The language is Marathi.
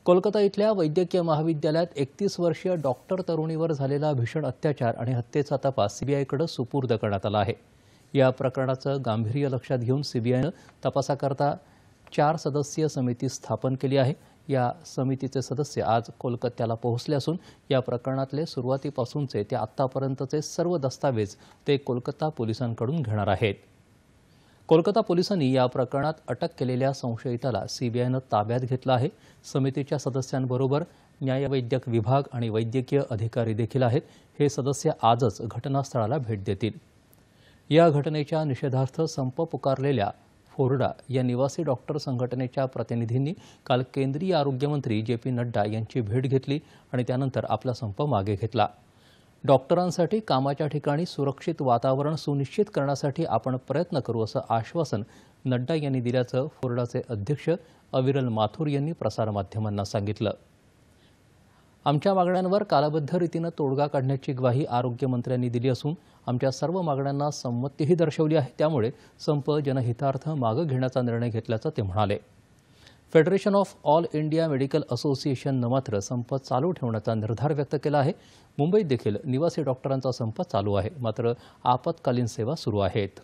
कोलकाता इथल्या वैद्यकीय महाविद्यालयात 31 वर्षीय डॉक्टर तरुणीवर झालेला भीषण अत्याचार आणि हत्येचा तपास सीबीआयकडे सुपूर्द करण्यात आला आहे। या प्रकरणाचं गांभीर्य लक्षात घेऊन सीबीआयनं तपासाकरता 4 सदस्यीय समिती स्थापन केली आहे। या समितीचे सदस्य आज कोलकात्याला पोहोचले असून या प्रकरणातले सुरुवातीपासूनचे ते आतापर्यंतचे सर्व दस्तावेज ते कोलकाता पोलिसांकडून घेणार आहेत। कोलकाता पोलिसांनी या प्रकरणात अटक केलेल्या संशयिताला सीबीआयनं ताब्यात घेतलं आहे। समितीच्या सदस्यांबरोबर न्यायवैद्यक विभाग आणि वैद्यकीय अधिकारी देखील आहेत। हे सदस्य आजच घटनास्थळाला भेट देतील। या घटनेच्या निषेधार्थ संप पुकारलेल्या फोर्डा या निवासी डॉक्टर संघटनेच्या प्रतिनिधींनी काल केंद्रीय आरोग्यमंत्री जे.पी. नड्डा यांची भेट घेतली आणि त्यानंतर आपला संप मागे घेतला। डॉक्टरांसाठी कामाच्या ठिकाणी सुरक्षित वातावरण सुनिश्चित करण्यासाठी आपण प्रयत्न करू असं आश्वासन नड्डा यांनी दिल्याचं फोर्डाचे अध्यक्ष अविरल माथुर यांनी प्रसारमाध्यमांना सांगितलं। आमच्या मागण्यांवर कालबद्ध रीतीनं तोडगा काढण्याची ग्वाही आरोग्यमंत्र्यांनी दिली असून आमच्या सर्व मागण्यांना संमतीही दर्शवली आहे। त्यामुळे संप जनहितार्थ मागे घेण्याचा निर्णय घेतल्याचं ते म्हणाले। Federation of all India medical असोसिएशननं मात्र संप चालू ठेवण्याचा निर्धार व्यक्त केला आहे। मुंबईत देखील निवासी डॉक्टरांचा संप चालू आहे, मात्र आपत्कालीन सेवा सुरू आहेत।